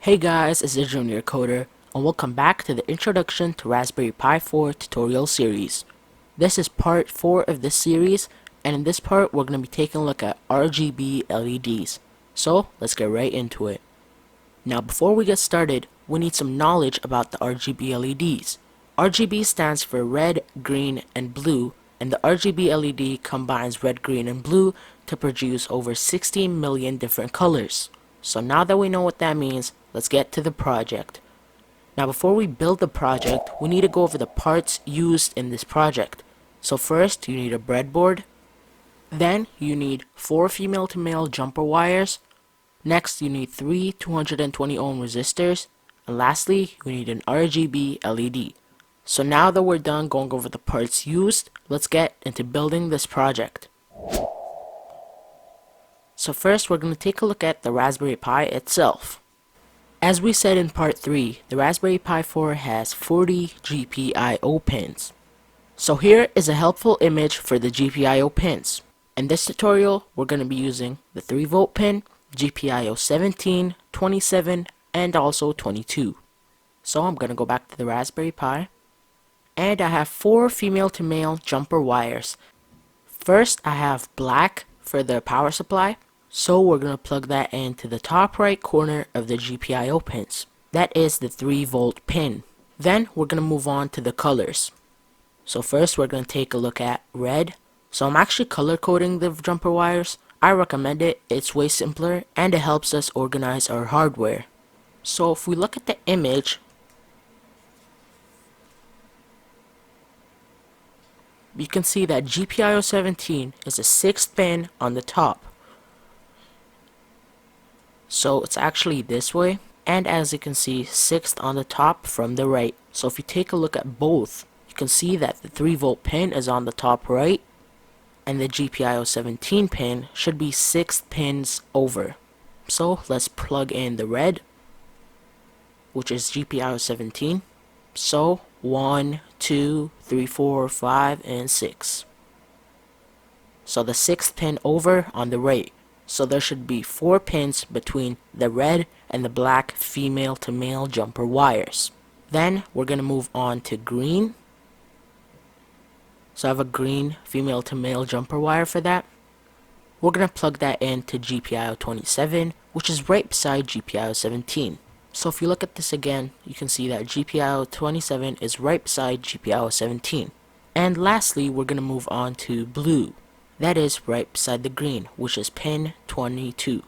Hey guys, it's the Junior Coder, and welcome back to the Introduction to Raspberry Pi 4 tutorial series. This is part 4 of this series, and in this part we're going to be taking a look at RGB LEDs. So let's get right into it. Now before we get started, we need some knowledge about the RGB LEDs. RGB stands for red, green, and blue, and the RGB LED combines red, green, and blue to produce over 16 million different colors. So now that we know what that means, let's get to the project. Now before we build the project, we need to go over the parts used in this project. So first, you need a breadboard. Then you need 4 female to male jumper wires. Next, you need 3 220 ohm resistors. And lastly, you need an RGB LED. So now that we're done going over the parts used, let's get into building this project. So first, we're going to take a look at the Raspberry Pi itself. As we said in part 3, the Raspberry Pi 4 has 40 GPIO pins. So here is a helpful image for the GPIO pins. In this tutorial, we're going to be using the 3-volt pin, GPIO 17, 27, and also 22. So I'm going to go back to the Raspberry Pi. And I have 4 female to male jumper wires. First, I have black for the power supply. So we're going to plug that into the top right corner of the GPIO pins. That is the 3-volt pin. Then we're going to move on to the colors. So first we're going to take a look at red. So I'm actually color coding the jumper wires. I recommend it. It's way simpler and it helps us organize our hardware. So if we look at the image, you can see that GPIO 17 is the 6th pin on the top. So it's actually this way, and as you can see, 6th on the top from the right. So if you take a look at both, you can see that the 3-volt pin is on the top right, and the GPIO 17 pin should be 6 pins over. So let's plug in the red, which is GPIO 17. So 1, 2, 3, 4, 5, and 6. So the 6th pin over on the right. So there should be 4 pins between the red and the black female to male jumper wires. Then we're going to move on to green. So I have a green female to male jumper wire for that. We're going to plug that into GPIO 27, which is right beside GPIO 17. So if you look at this again, you can see that GPIO 27 is right beside GPIO 17. And lastly, we're going to move on to blue. That is right beside the green, which is pin 22.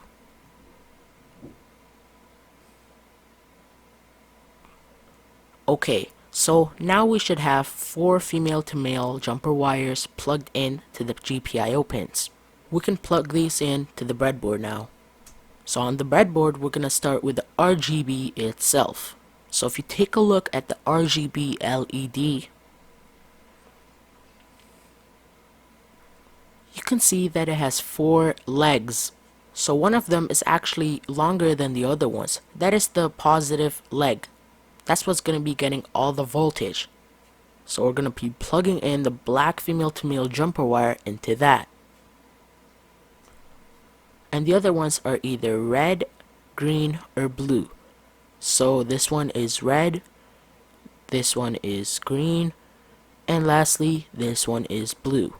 Okay, so now we should have 4 female to male jumper wires plugged in to the GPIO pins. We can plug these in to the breadboard now. So on the breadboard, we're going to start with the RGB itself. So if you take a look at the RGB LED, you can see that it has 4 legs. So one of them is actually longer than the other ones. That is the positive leg. That's what's going to be getting all the voltage. So we're going to be plugging in the black female to male jumper wire into that. And the other ones are either red, green, or blue. So this one is red, this one is green, and lastly this one is blue.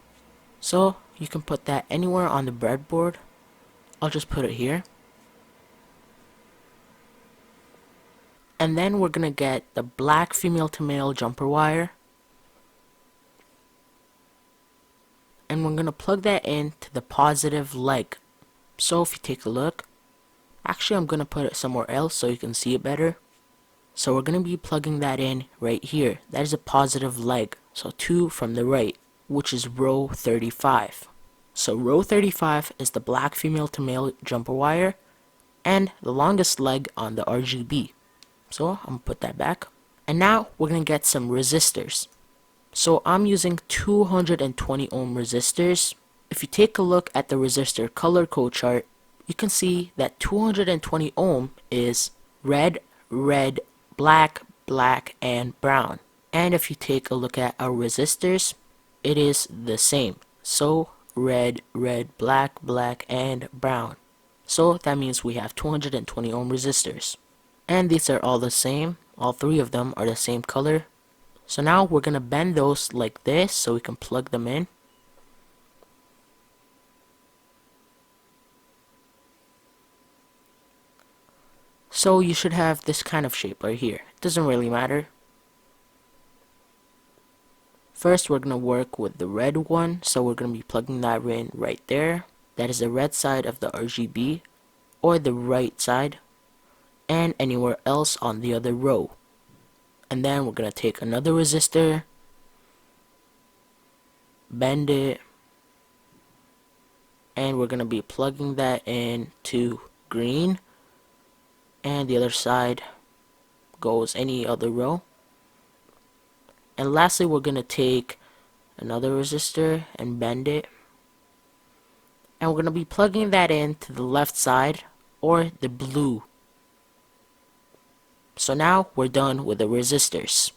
So you can put that anywhere on the breadboard. I'll just put it here. And then we're going to get the black female to male jumper wire. And we're going to plug that into the positive leg. So if you take a look, actually I'm going to put it somewhere else so you can see it better. So we're going to be plugging that in right here. That is a positive leg. So 2 from the right, which is row 35. So row 35 is the black female to male jumper wire and the longest leg on the RGB. So I'm going to put that back. And now we're going to get some resistors. So I'm using 220 ohm resistors. If you take a look at the resistor color code chart, you can see that 220 ohm is red, red, black, black, and brown. And if you take a look at our resistors, it is the same. So red, red, black, black, and brown. So that means we have 220 ohm resistors. And these are all the same. All three of them are the same color. So now we're going to bend those like this so we can plug them in. So you should have this kind of shape right here. It doesn't really matter. First we're going to work with the red one, so we're going to be plugging that in right there. That is the red side of the RGB, or the right side, and anywhere else on the other row. And then we're going to take another resistor, bend it, and we're going to be plugging that in to green, and the other side goes any other row. And lastly, we're going to take another resistor and bend it, and we're going to be plugging that in to the left side, or the blue. So now we're done with the resistors.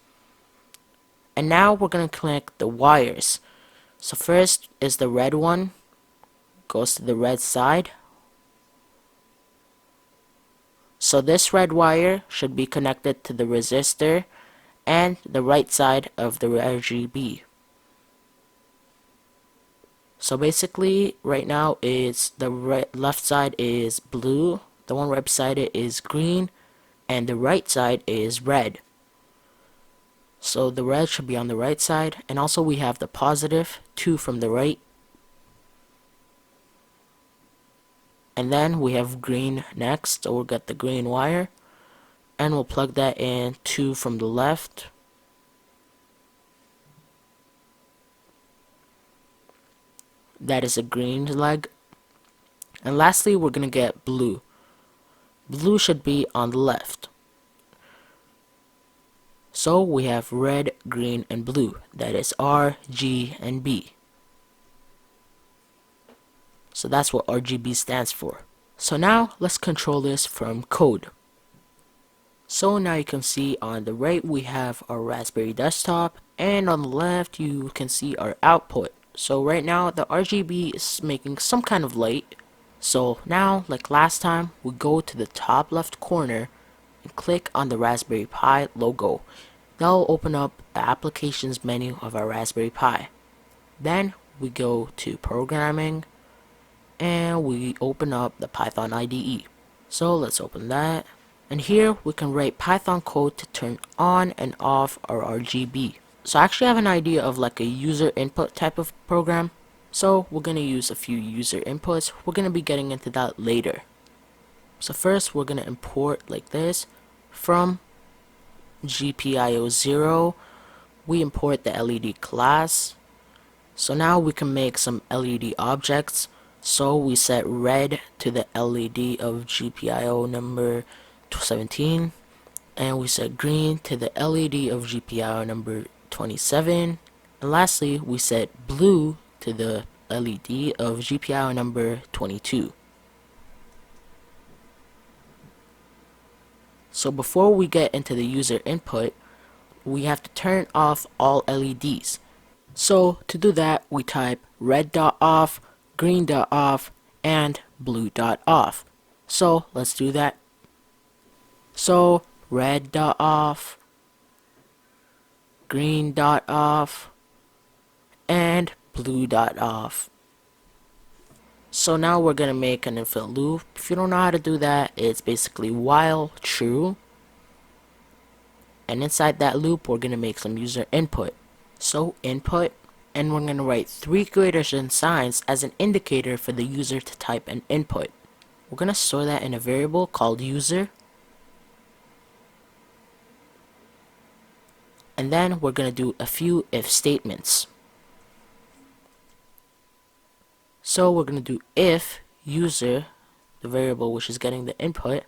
And now we're going to connect the wires. So first is the red one, goes to the red side. So this red wire should be connected to the resistor and the right side of the RGB. So basically right now it's the left side is blue, the one right beside it is green, and the right side is red. So the red should be on the right side, and also we have the positive 2 from the right. And then we have green next, so we'll get the green wire, and we'll plug that in 2 from the left. That is a green leg. And lastly, we're going to get blue. Blue should be on the left. So we have red, green, and blue. That is R, G, and B. So that's what RGB stands for. So now let's control this from code. So now you can see on the right we have our Raspberry desktop, and on the left you can see our output. So right now the RGB is making some kind of light. So now, like last time, we go to the top left corner and click on the Raspberry Pi logo. That will open up the applications menu of our Raspberry Pi. Then we go to programming and we open up the Python IDE. So let's open that. And here we can write Python code to turn on and off our RGB. So I actually have an idea of like a user input type of program. So we're going to use a few user inputs. We're going to be getting into that later. So first we're going to import like this from GPIO0. We import the LED class. So now we can make some LED objects. So we set red to the LED of GPIO number 17, and we set green to the LED of GPIO number 27, and lastly we set blue to the LED of GPIO number 22. So before we get into the user input, we have to turn off all LEDs. So to do that, we type red dot off, green dot off, and blue dot off. So let's do that. So red dot off, green dot off, and blue dot off. So now we're gonna make an infinite loop. If you don't know how to do that, it's basically while true, and inside that loop we're gonna make some user input. So input, and we're gonna write 3 greater than signs as an indicator for the user to type an input. We're gonna store that in a variable called user, and then we're gonna do a few if statements. So we're going to do if user, the variable which is getting the input.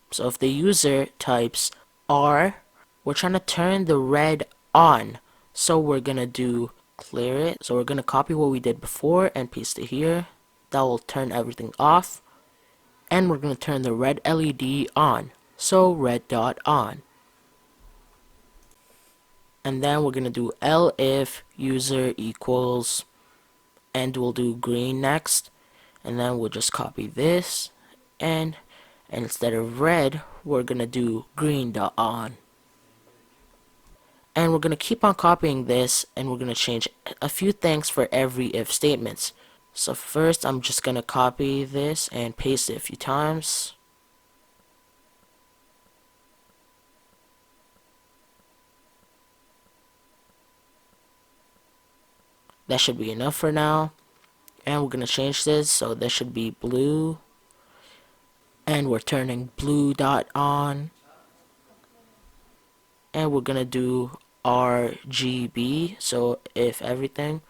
So if the user types R, we're trying to turn the red on. So we're going to do clear it. So we're going to copy what we did before and paste it here. That will turn everything off. And we're going to turn the red LED on. So red dot on. And then we're going to do elif user equals, and we'll do green next, and then we'll just copy this and And instead of red, we're gonna do green dot on. And we're gonna keep on copying this, and we're gonna change a few things for every if statements. So first, I'm just gonna copy this and paste it a few times. That should be enough for now. And we're gonna change this, so this should be blue. And we're turning blue dot on. And we're gonna do RGB, so if everything.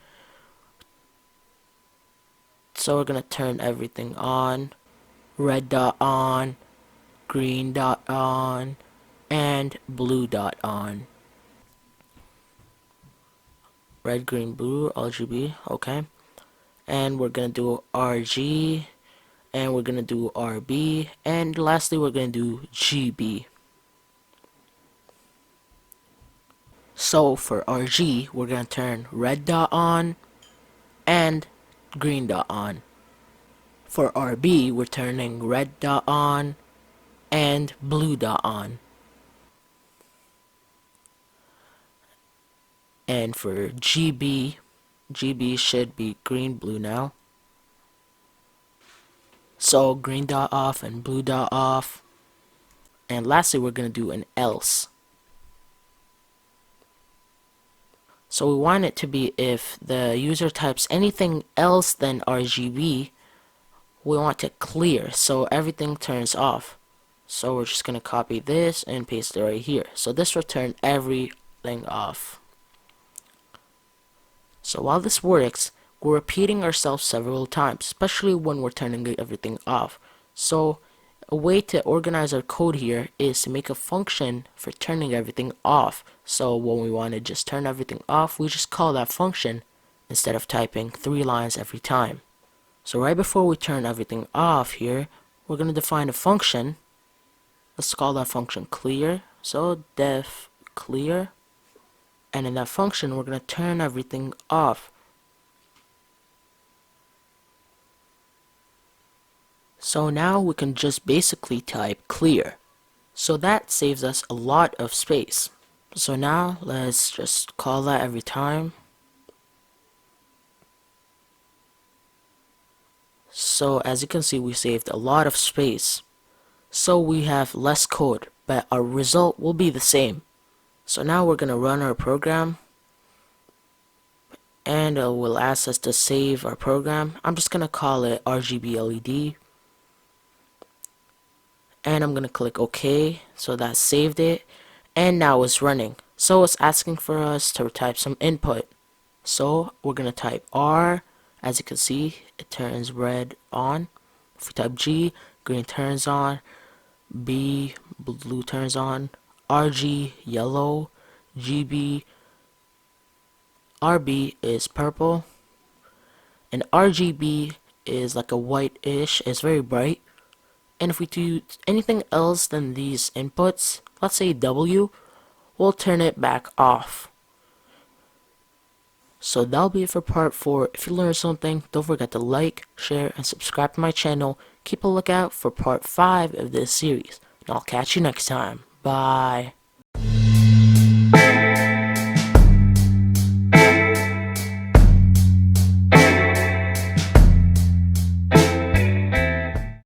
So we're gonna turn everything on. Red dot on, green dot on, and blue dot on. Red, green, blue, RGB, okay. And we're gonna do RG, and we're gonna do RB, and lastly we're gonna do GB. So for RG, we're gonna turn red dot on and green dot on. For RB, we're turning red dot on and blue dot on. And for GB, GB should be green, blue now. So green dot off and blue dot off. And lastly, we're gonna do an else. So we want it to be if the user types anything else than RGB, we want it clear, so everything turns off. So we're just gonna copy this and paste it right here. So this will turn everything off. So while this works, we're repeating ourselves several times, especially when we're turning everything off. So a way to organize our code here is to make a function for turning everything off. So when we want to just turn everything off, we just call that function instead of typing 3 lines every time. So right before we turn everything off here, we're going to define a function. Let's call that function clear. So def clear. And in that function, we're going to turn everything off. So now we can just basically type clear. So that saves us a lot of space. So now let's just call that every time. So as you can see, we saved a lot of space. So we have less code, but our result will be the same. So now we're going to run our program, and it will ask us to save our program. I'm just going to call it RGB LED, and I'm going to click OK. So that saved it, and now it's running. So it's asking for us to type some input. So we're going to type R. As you can see, it turns red on. If we type G, green turns on. B, blue turns on. RG, yellow. GB, RB is purple. And RGB is like a whitish, it's very bright. And if we do anything else than these inputs, let's say W, we'll turn it back off. So that'll be it for part 4. If you learned something, don't forget to like, share, and subscribe to my channel. Keep a lookout for part 5 of this series. And I'll catch you next time. Bye.